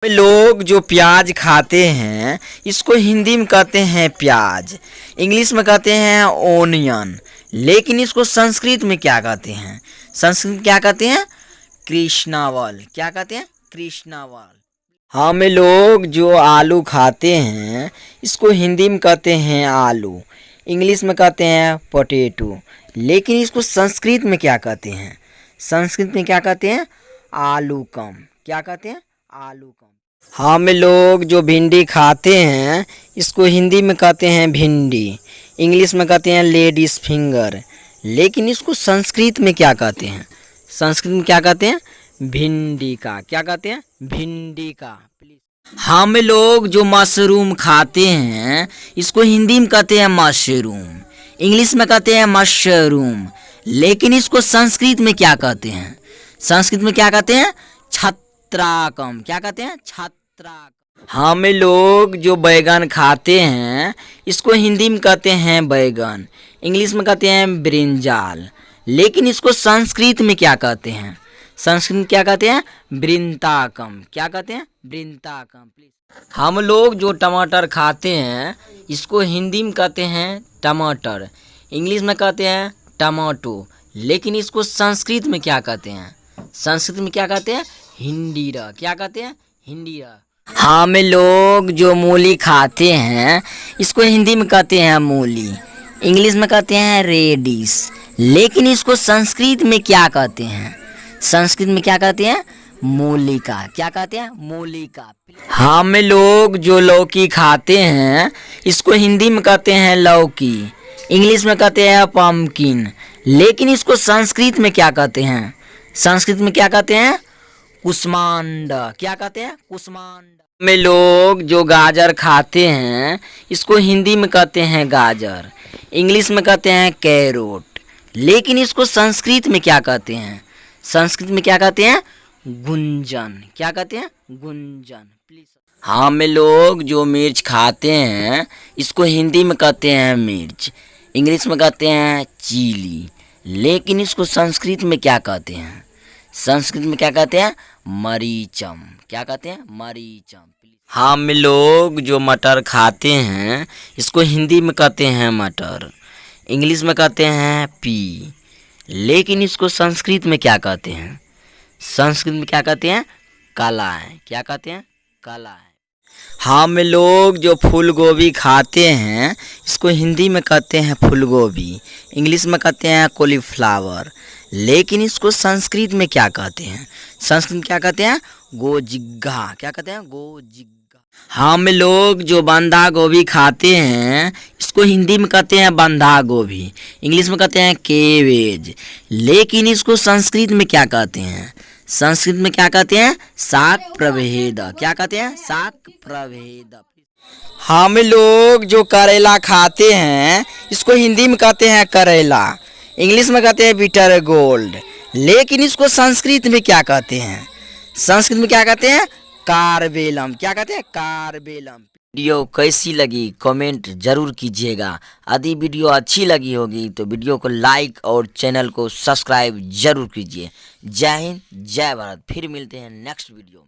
लोग जो प्याज खाते हैं इसको हिंदी में कहते हैं प्याज, इंग्लिश में कहते हैं ओनियन, लेकिन इसको संस्कृत में क्या कहते हैं? संस्कृत में क्या कहते हैं? कृष्णावल। क्या कहते हैं? कृष्णावल। हम लोग जो आलू खाते हैं इसको हिंदी में कहते हैं आलू, इंग्लिश में कहते हैं पोटैटो, लेकिन इसको संस्कृत में क्या कहते हैं? संस्कृत में क्या कहते हैं? आलूकम। क्या कहते हैं? आलूकम। हम लोग जो भिंडी खाते हैं इसको हिंदी में कहते हैं भिंडी, इंग्लिश में कहते हैं लेडीज फिंगर, लेकिन इसको संस्कृत में क्या कहते हैं? संस्कृत में क्या कहते हैं? भिंडी का। क्या कहते हैं? भिंडी का। हम लोग जो मशरूम खाते हैं इसको हिंदी में कहते हैं मशरूम, इंग्लिश में कहते हैं मशरूम, लेकिन इसको संस्कृत में क्या कहते हैं? संस्कृत में क्या कहते हैं? छत्राकम। क्या कहते हैं? छत्राकम। हम लोग जो बैगन खाते हैं इसको हिंदी में कहते हैं बैगन, इंग्लिश में कहते हैं ब्रिंजाल, लेकिन इसको संस्कृत में क्या कहते हैं? संस्कृत में क्या कहते हैं? वृंताकम। क्या कहते हैं? वृंताकम। हम लोग जो टमाटर खाते हैं इसको हिंदी में कहते हैं टमाटर, इंग्लिश में कहते हैं टमाटो, लेकिन इसको संस्कृत में क्या कहते हैं? संस्कृत में क्या कहते हैं? हिंडीरा। क्या कहते हैं? हिंडीरा। हम लोग जो मूली खाते हैं इसको हिंदी में कहते हैं मूली, इंग्लिश में कहते हैं रेडिश, लेकिन इसको संस्कृत में क्या कहते हैं? संस्कृत में क्या कहते हैं? मूलिका। क्या कहते हैं? मूलिका। हम लोग जो लौकी खाते हैं इसको हिंदी में कहते हैं लौकी, इंग्लिश में कहते हैं पम्पकिन, लेकिन इसको संस्कृत में क्या कहते हैं? संस्कृत में क्या कहते हैं? कुष्मांडा। क्या कहते हैं? कुष्मांडा। में लोग जो गाजर खाते हैं इसको हिंदी में कहते हैं गाजर, इंग्लिश में कहते हैं कैरोट, लेकिन इसको संस्कृत में क्या कहते हैं? संस्कृत में क्या कहते हैं? गुंजन। क्या कहते हैं? गुंजन। हम लोग जो मिर्च खाते हैं इसको हिंदी में कहते हैं मिर्च, इंग्लिश में कहते हैं चिली, लेकिन इसको संस्कृत में क्या कहते हैं? संस्कृत में क्या कहते हैं? मरीचम। क्या कहते हैं? मरीचम। हम लोग जो मटर खाते हैं इसको हिंदी में कहते हैं मटर, इंग्लिश में कहते हैं पी, लेकिन इसको संस्कृत में क्या कहते हैं? संस्कृत में क्या कहते हैं? कलाई। क्या कहते हैं? कलाई। हम लोग जो फूल गोभी खाते हैं इसको हिंदी में कहते हैं फूल गोभी, इंग्लिश में कहते हैं कॉलीफ्लावर, लेकिन इसको संस्कृत में क्या कहते हैं? संस्कृत में क्या कहते हैं? गोजिग्गा। क्या कहते हैं? गोजिग्गा। हम लोग जो बंधा गोभी खाते हैं इसको हिंदी में कहते हैं बंधा गोभी, इंग्लिश में कहते हैं केवेज, लेकिन इसको संस्कृत में क्या कहते हैं? संस्कृत में क्या कहते हैं? शाक प्रभेद। क्या कहते हैं? शाक प्रभेद। हम लोग जो करेला खाते हैं इसको हिंदी में कहते हैं करेला, इंग्लिश में कहते हैं बिटर गोल्ड, लेकिन इसको संस्कृत में क्या कहते हैं? संस्कृत में क्या कहते हैं? कार्बेलम। क्या कहते हैं? कार्बेलम। वीडियो कैसी लगी कमेंट जरूर कीजिएगा। यदि वीडियो अच्छी लगी होगी तो वीडियो को लाइक और चैनल को सब्सक्राइब जरूर कीजिए। जय हिंद, जय भारत। फिर मिलते हैं नेक्स्ट वीडियो में।